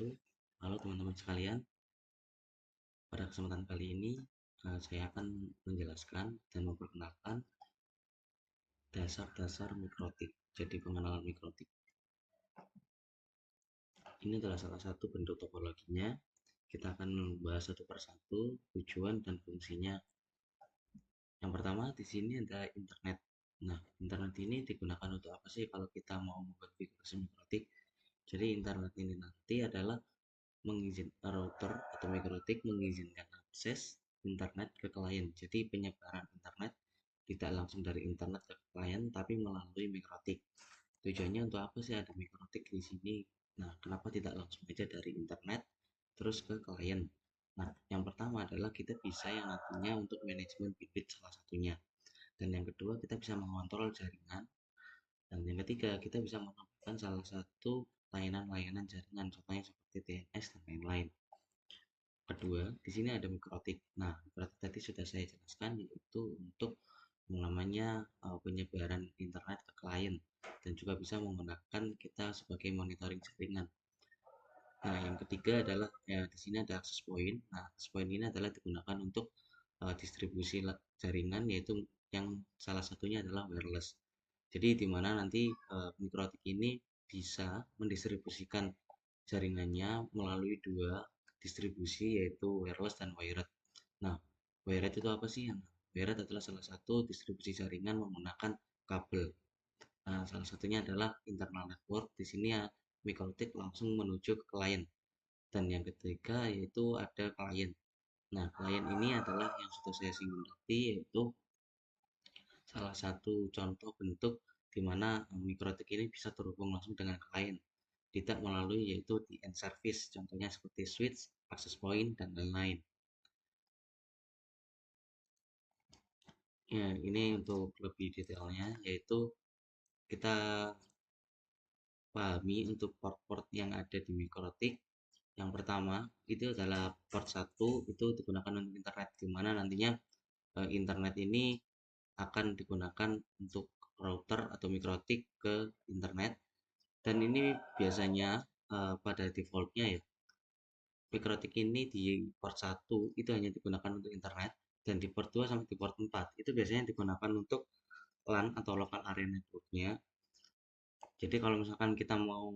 wabarakatuh. Halo teman-teman sekalian, pada kesempatan kali ini saya akan menjelaskan dan memperkenalkan dasar-dasar mikrotik. Jadi pengenalan mikrotik. Ini adalah salah satu bentuk topologinya. Kita akan membahas satu persatu tujuan dan fungsinya. Yang pertama di sini ada internet. Nah, internet ini digunakan untuk apa sih kalau kita mau mengkonfigurasi mikrotik? Jadi internet ini nanti adalah router atau mikrotik mengizinkan akses internet ke klien. Jadi penyebaran internet tidak langsung dari internet ke klien tapi melalui mikrotik. Tujuannya untuk apa sih ada mikrotik di sini? Nah, kenapa tidak langsung aja dari internet terus ke klien? Nah, yang pertama adalah kita bisa yang nantinya untuk manajemen bit salah satunya. Dan yang kedua, kita bisa mengontrol jaringan. Dan yang ketiga, kita bisa menambahkan salah satu layanan-layanan jaringan, contohnya seperti DNS dan lain-lain. Kedua, di sini ada mikrotik. Nah, mikrotik tadi sudah saya jelaskan yaitu untuk namanya penyebaran internet ke klien dan juga bisa menggunakan kita sebagai monitoring jaringan. Nah, yang ketiga adalah ya di sini ada access point. Nah, access point ini adalah digunakan untuk distribusi jaringan yaitu yang salah satunya adalah wireless. Jadi di mana nanti mikrotik ini bisa mendistribusikan jaringannya melalui dua distribusi yaitu wireless dan wired. Nah, wired itu apa sih? Wired adalah salah satu distribusi jaringan menggunakan kabel. Nah, salah satunya adalah internal network. Di sini ya mikrotik langsung menuju ke klien. Dan yang ketiga yaitu ada klien. Nah, klien ini adalah yang sudah saya singgung tadi yaitu salah satu contoh bentuk di mana mikrotik ini bisa terhubung langsung dengan klien. Tidak melalui yaitu di end service, contohnya seperti switch, access point, dan lain-lain. Ya, ini untuk lebih detailnya yaitu kita pahami untuk port-port yang ada di mikrotik. Yang pertama itu adalah port 1 itu digunakan untuk internet, di mana nantinya internet ini akan digunakan untuk router atau mikrotik ke internet. Dan ini biasanya pada defaultnya ya mikrotik ini di port 1 itu hanya digunakan untuk internet, dan di port 2 sampai di port 4 itu biasanya digunakan untuk LAN atau local area networknya. Jadi kalau misalkan kita mau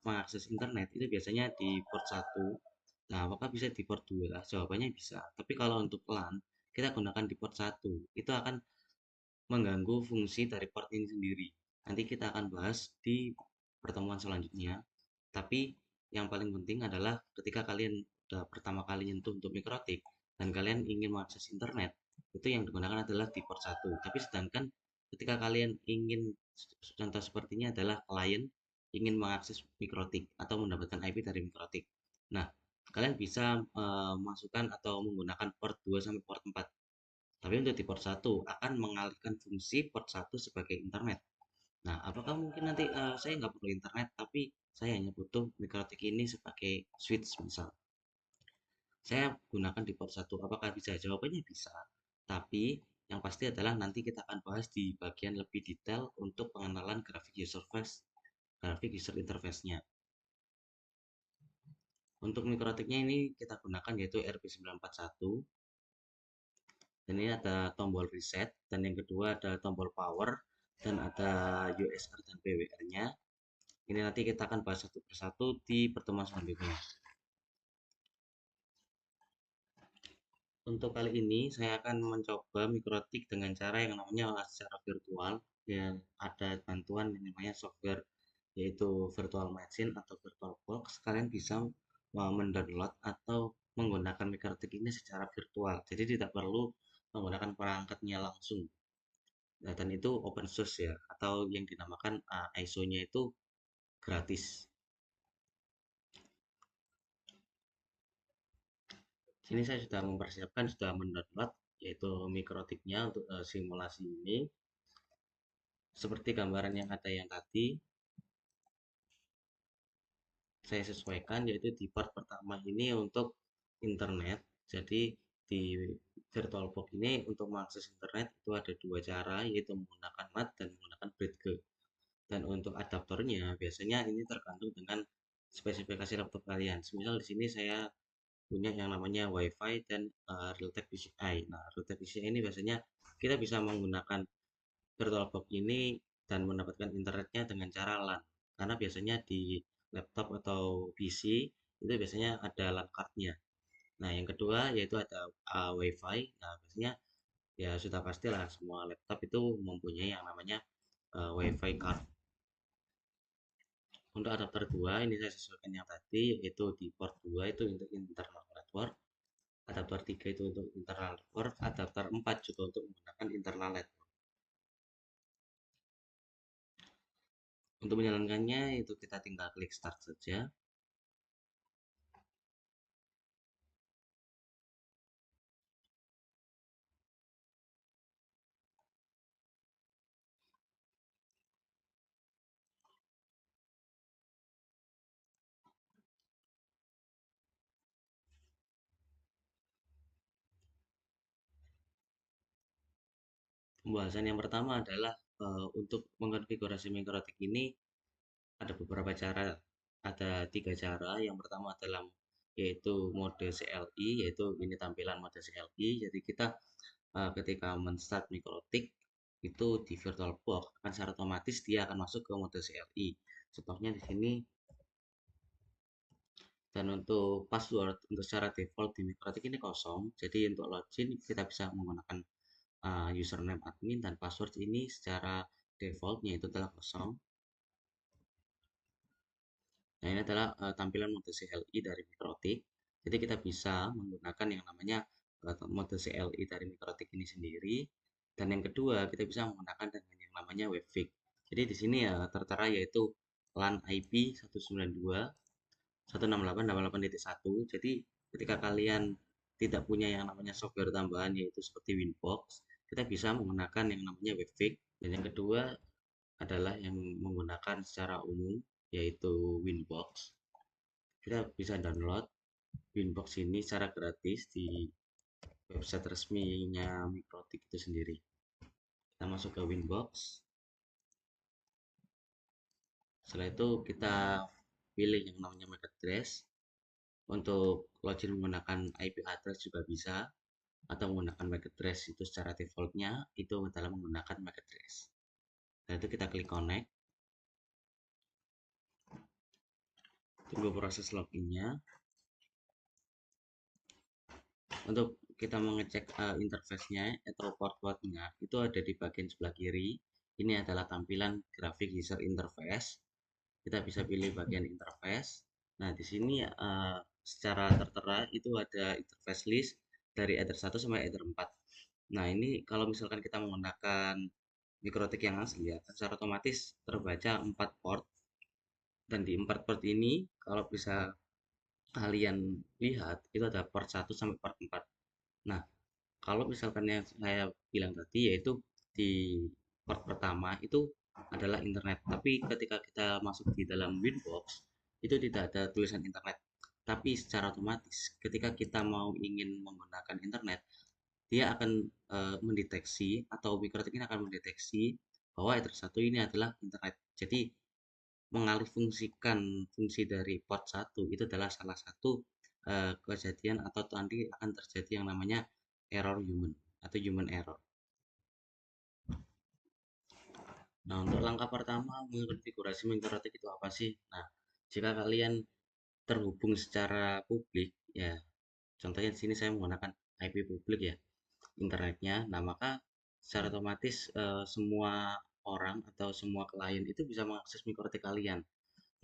mengakses internet itu biasanya di port 1. Nah, apakah bisa di port 2? Jawabannya bisa. Tapi kalau untuk LAN kita gunakan di port 1 itu akan mengganggu fungsi dari port ini sendiri. Nanti kita akan bahas di pertemuan selanjutnya. Tapi yang paling penting adalah ketika kalian udah pertama kali nyentuh untuk mikrotik dan kalian ingin mengakses internet, itu yang digunakan adalah di port 1. Tapi sedangkan ketika kalian ingin contoh sepertinya adalah klien ingin mengakses mikrotik atau mendapatkan IP dari mikrotik. Nah, kalian bisa masukkan atau menggunakan port 2 sampai port 4. Tapi untuk di port 1 akan mengalihkan fungsi port 1 sebagai internet. Nah, apakah mungkin nanti saya nggak perlu internet, tapi saya hanya butuh mikrotik ini sebagai switch misal. Saya gunakan di port 1, apakah bisa? Jawabannya bisa. Tapi yang pasti adalah nanti kita akan bahas di bagian lebih detail untuk pengenalan grafik user interface-nya. Untuk mikrotiknya ini kita gunakan yaitu RP941. Dan ini ada tombol reset, dan yang kedua ada tombol power, dan ada USR dan PWR-nya. Ini nanti kita akan bahas satu persatu di pertemuan selanjutnya. Untuk kali ini saya akan mencoba mikrotik dengan cara yang namanya secara virtual. Ya, ada bantuan yang namanya software yaitu virtual machine atau virtual box. Kalian bisa mendownload atau menggunakan mikrotik ini secara virtual. Jadi tidak perlu menggunakan perangkatnya langsung. Nah, dan itu open source ya, atau yang dinamakan ISO-nya itu gratis. Sini saya sudah mempersiapkan, sudah mendownload yaitu mikrotiknya untuk simulasi ini. Seperti gambaran yang ada yang tadi, saya sesuaikan yaitu di part pertama ini untuk internet. Jadi di VirtualBox ini untuk mengakses internet itu ada dua cara, yaitu menggunakan NAT dan menggunakan BridgeGo. Dan untuk adaptornya biasanya ini tergantung dengan spesifikasi laptop kalian. Misal di sini saya punya yang namanya WiFi dan Realtek PCI. Nah, Realtek PCI ini biasanya kita bisa menggunakan VirtualBox ini dan mendapatkan internetnya dengan cara LAN. Karena biasanya di laptop atau PC itu biasanya ada LAN cardnya. Nah, yang kedua yaitu ada WiFi. Nah, biasanya ya sudah pastilah semua laptop itu mempunyai yang namanya WiFi card. Untuk adapter 2 ini saya sesuaikan yang tadi yaitu di port 2 itu untuk internal network, adapter 3 itu untuk internal network, adapter 4 juga untuk menggunakan internal network. Untuk menjalankannya itu kita tinggal klik start saja. Pembahasan yang pertama adalah untuk mengkonfigurasi mikrotik ini ada beberapa cara, ada 3 cara. Yang pertama adalah yaitu mode CLI, yaitu ini tampilan mode CLI. Jadi kita ketika men-start mikrotik itu di VirtualBox akan secara otomatis dia akan masuk ke mode CLI. Contohnya di sini. Dan untuk password untuk secara default di mikrotik ini kosong. Jadi untuk login kita bisa menggunakan username admin dan password ini secara defaultnya itu adalah kosong. Nah, ini adalah tampilan mode CLI dari mikrotik. Jadi kita bisa menggunakan yang namanya mode CLI dari mikrotik ini sendiri. Dan yang kedua, kita bisa menggunakan dengan yang namanya webfig. Jadi di sini ya tertera yaitu LAN IP 192.168.88.1. Jadi ketika kalian tidak punya yang namanya software tambahan yaitu seperti Winbox, kita bisa menggunakan yang namanya webfig. Dan yang kedua adalah yang menggunakan secara umum yaitu Winbox. Kita bisa download Winbox ini secara gratis di website resminya Mikrotik itu sendiri. Kita masuk ke Winbox. Setelah itu kita pilih yang namanya MAC address. Untuk login menggunakan IP address juga bisa, atau menggunakan MAC address itu secara defaultnya itu adalah menggunakan MAC address. Setelah itu kita klik connect. Tunggu proses loginnya. Untuk kita mengecek interface-nya atau port-portnya itu ada di bagian sebelah kiri. Ini adalah tampilan grafik user interface. Kita bisa pilih bagian interface. Nah, di sini secara tertera itu ada interface list dari Ether 1 sampai Ether 4. Nah, ini kalau misalkan kita menggunakan mikrotik yang asli ya, secara otomatis terbaca 4 port. Dan di 4 port ini kalau bisa kalian lihat itu ada port 1 sampai port 4. Nah, kalau misalkan yang saya bilang tadi yaitu di part pertama itu adalah internet. Tapi ketika kita masuk di dalam Winbox itu tidak ada tulisan internet. Tapi secara otomatis ketika kita mau ingin menggunakan internet, dia akan mendeteksi atau mikrotik ini akan mendeteksi bahwa Ether 1 ini adalah internet. Jadi mengalihfungsikan fungsi dari port 1 itu adalah salah satu kejadian atau nanti akan terjadi yang namanya error human atau human error. Nah, untuk langkah pertama mengkonfigurasi mikrotik itu apa sih? Nah, jika kalian terhubung secara publik, ya, contohnya di sini saya menggunakan IP publik ya, internetnya. Nah, maka secara otomatis semua orang atau semua klien itu bisa mengakses mikrotik kalian.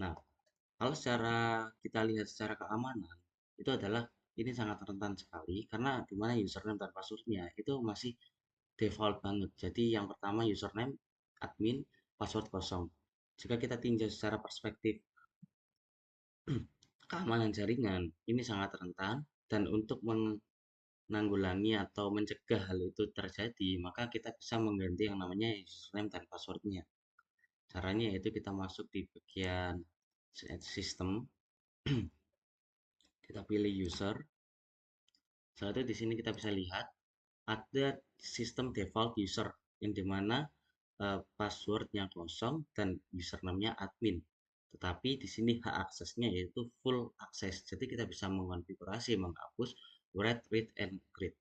Nah, kalau secara kita lihat secara keamanan, itu adalah ini sangat rentan sekali karena dimana username dan passwordnya itu masih default banget. Jadi yang pertama username admin, password kosong. Jika kita tinjau secara perspektif keamanan jaringan, ini sangat rentan dan untuk menanggulangi atau mencegah hal itu terjadi, maka kita bisa mengganti yang namanya username dan passwordnya. Caranya yaitu kita masuk di bagian sistem, kita pilih user. Setelah itu di sini kita bisa lihat ada sistem default user yang dimana passwordnya kosong dan username-nya admin. Tetapi di sini hak aksesnya yaitu full akses. Jadi kita bisa mengonfigurasi, menghapus, write, read, and create.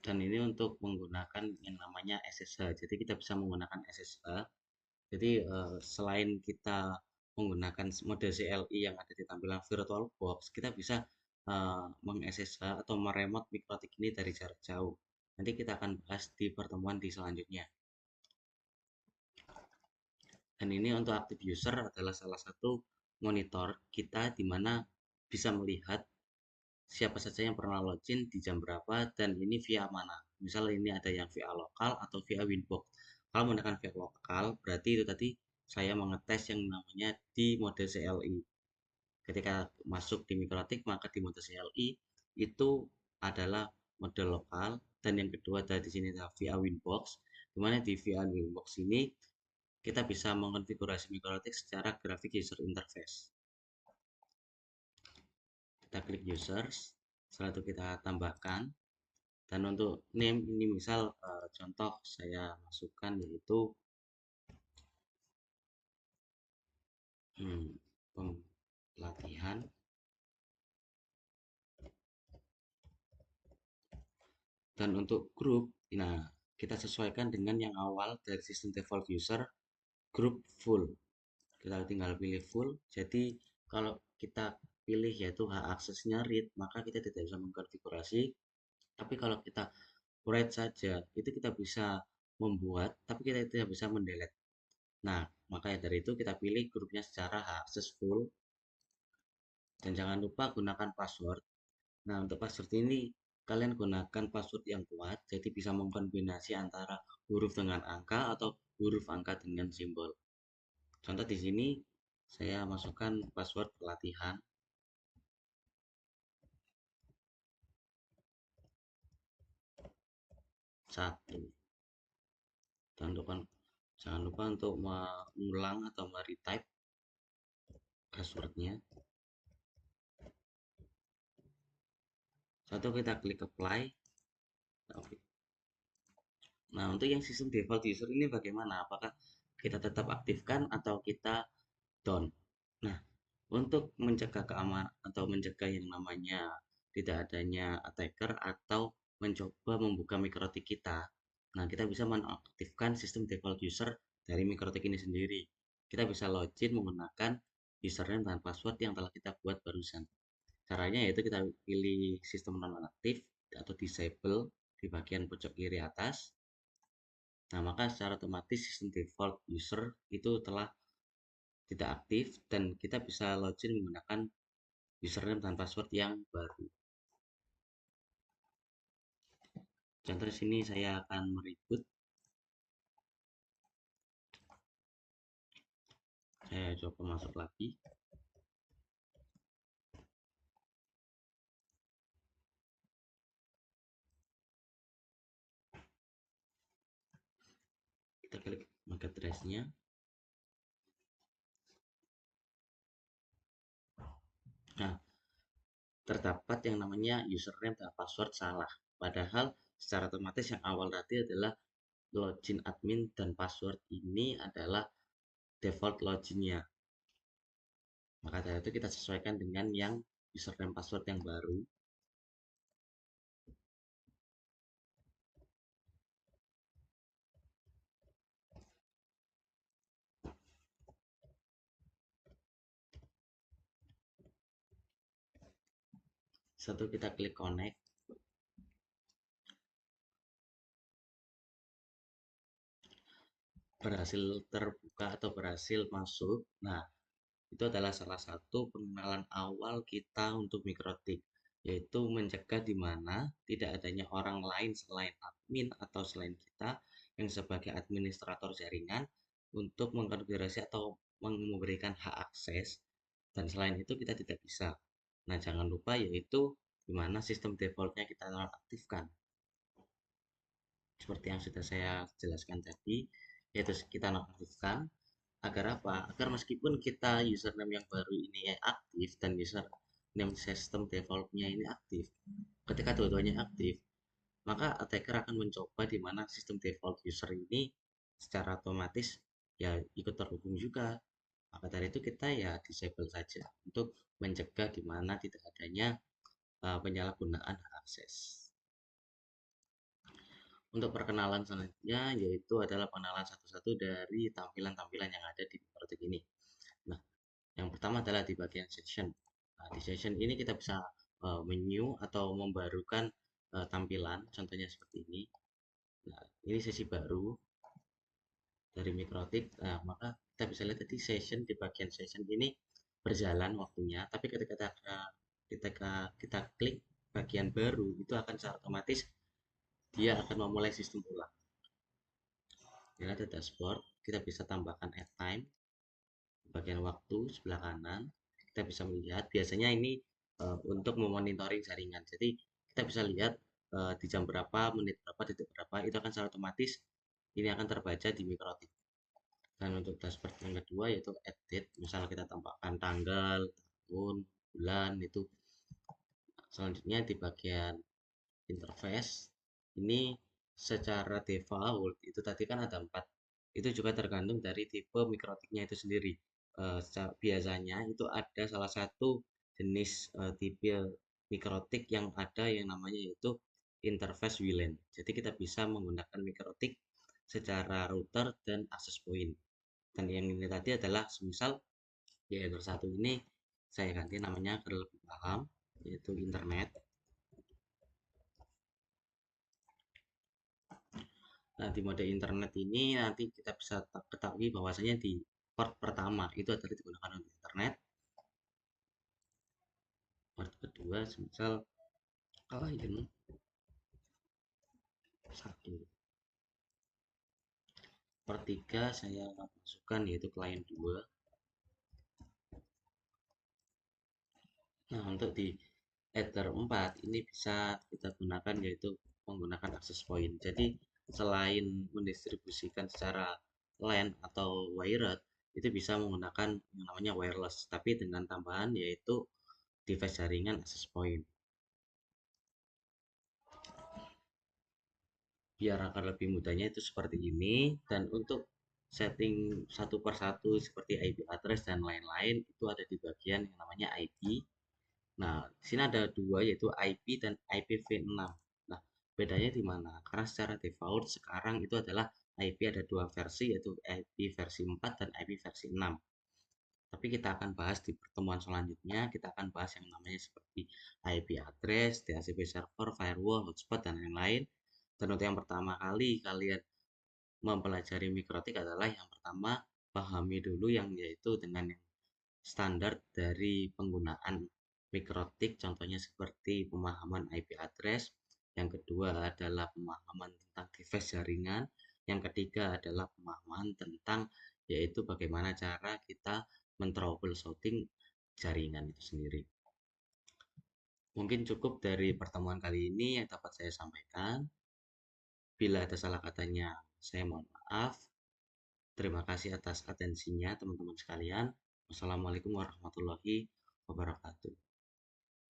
Dan ini untuk menggunakan yang namanya SSH. Jadi kita bisa menggunakan SSH. Jadi selain kita menggunakan mode CLI yang ada di tampilan VirtualBox, kita bisa meng-SSH atau meremote mikrotik ini dari jarak jauh. Nanti kita akan bahas di pertemuan di selanjutnya. Dan ini untuk active user adalah salah satu monitor kita di mana bisa melihat siapa saja yang pernah login di jam berapa dan ini via mana. Misal ini ada yang via lokal atau via Winbox. Kalau menggunakan via lokal berarti itu tadi saya mengetes yang namanya di mode CLI. Ketika masuk di Mikrotik maka di mode CLI itu adalah mode lokal dan yang kedua ada di sini adalah via Winbox. Di mana di via Winbox ini kita bisa mengonfigurasi Mikrotik secara grafik user interface. Kita klik users, setelah itu kita tambahkan. Dan untuk name ini misal contoh saya masukkan yaitu pelatihan. Dan untuk grup, nah kita sesuaikan dengan yang awal dari sistem default user, grup full. Kita tinggal pilih full. Jadi kalau kita pilih yaitu hak aksesnya read, maka kita tidak bisa mengkonfigurasi. Tapi kalau kita write saja, itu kita bisa membuat, tapi kita tidak bisa mendelete. Nah, makanya dari itu kita pilih grupnya secara hak akses full. Dan jangan lupa gunakan password. Nah, untuk password ini kalian gunakan password yang kuat, jadi bisa mengkombinasi antara huruf dengan angka atau huruf angka dengan simbol. Contoh di sini saya masukkan password pelatihan 1. Jangan lupa untuk mengulang atau meretype passwordnya. Satu kita klik apply. Oke. Nah, untuk yang sistem default user ini bagaimana? Apakah kita tetap aktifkan atau kita down? Nah, untuk mencegah keamanan atau mencegah yang namanya tidak adanya attacker atau mencoba membuka mikrotik kita. Nah, kita bisa menaktifkan sistem default user dari mikrotik ini sendiri. Kita bisa login menggunakan username dan password yang telah kita buat barusan. Caranya yaitu kita pilih sistem nonaktif atau disable di bagian pojok kiri atas. Nah, maka secara otomatis sistem default user itu telah tidak aktif dan kita bisa login menggunakan username dan password yang baru. Contoh di sini saya akan meribut. Saya coba masuk lagi. Kita klik MAC address-nya. Nah, terdapat yang namanya username dan password salah. Padahal secara otomatis yang awal tadi adalah login admin dan password ini adalah default loginnya. Maka dari itu kita sesuaikan dengan yang username password yang baru. Satu kita klik connect. Berhasil terbuka atau berhasil masuk. Nah, itu adalah salah satu pengenalan awal kita untuk mikrotik, yaitu mencegah di mana tidak adanya orang lain selain admin atau selain kita yang sebagai administrator jaringan untuk mengkonfigurasi atau memberikan hak akses, dan selain itu kita tidak bisa. Nah, jangan lupa yaitu di mana sistem defaultnya kita nonaktifkan. Seperti yang sudah saya jelaskan tadi, yaitu kita nonaktifkan agar apa? Agar meskipun kita username yang baru ini aktif dan username sistem defaultnya ini aktif, ketika dua-duanya aktif, maka attacker akan mencoba di mana sistem default user ini secara otomatis ya ikut terhubung juga. Maka dari itu kita ya disable saja untuk mencegah di mana tidak adanya penyalahgunaan hak akses. Untuk perkenalan selanjutnya yaitu adalah pengenalan satu-satu dari tampilan-tampilan yang ada di proyek ini. Nah, yang pertama adalah di bagian session. Nah, di session ini kita bisa menu atau membarukan tampilan, contohnya seperti ini. Nah, ini sesi baru dari Mikrotik. Nah, maka kita bisa lihat tadi session di bagian session ini berjalan waktunya, tapi ketika kita klik bagian baru itu akan secara otomatis dia akan memulai sistem ulang. Ini ada dashboard, kita bisa tambahkan add time bagian waktu sebelah kanan. Kita bisa melihat biasanya ini untuk memonitoring jaringan. Jadi kita bisa lihat di jam berapa, menit berapa, detik berapa itu akan secara otomatis ini akan terbaca di Mikrotik. Dan untuk dashboard yang kedua yaitu edit, misalnya kita tambahkan tanggal, tahun, bulan itu. Selanjutnya di bagian interface ini secara default itu tadi kan ada 4. Itu juga tergantung dari tipe mikrotiknya itu sendiri. Biasanya itu ada salah satu jenis tipe mikrotik yang ada yang namanya yaitu interface VLAN. Jadi kita bisa menggunakan mikrotik secara router dan access point. Dan yang ini tadi adalah semisal ya satu ini saya ganti namanya agar lebih paham yaitu internet. Nah, di mode internet ini nanti kita bisa ketahui bahwasanya di port pertama itu adalah digunakan untuk internet. Port kedua semisal klien 1. Port 3 saya masukkan yaitu klien 2. Nah, untuk di Ether 4 ini bisa kita gunakan yaitu menggunakan access point. Jadi selain mendistribusikan secara LAN atau wired itu bisa menggunakan yang namanya wireless tapi dengan tambahan yaitu device jaringan access point. Biar akan lebih mudahnya itu seperti ini, dan untuk setting satu persatu seperti IP address dan lain-lain itu ada di bagian yang namanya IP. Nah, di sini ada dua yaitu IP dan IPv6. Nah, bedanya di mana? Karena secara default sekarang itu adalah IP ada dua versi yaitu IP versi 4 dan IP versi 6. Tapi kita akan bahas di pertemuan selanjutnya, kita akan bahas yang namanya seperti IP address, DHCP server, firewall, hotspot, dan lain-lain. Dan untuk yang pertama kali kalian mempelajari mikrotik adalah yang pertama pahami dulu yang yaitu dengan yang standar dari penggunaan mikrotik, contohnya seperti pemahaman IP address. Yang kedua adalah pemahaman tentang device jaringan. Yang ketiga adalah pemahaman tentang yaitu bagaimana cara kita men-troubleshooting jaringan itu sendiri. Mungkin cukup dari pertemuan kali ini yang dapat saya sampaikan. Bila ada salah katanya, saya mohon maaf. Terima kasih atas atensinya, teman-teman sekalian. Wassalamualaikum warahmatullahi wabarakatuh.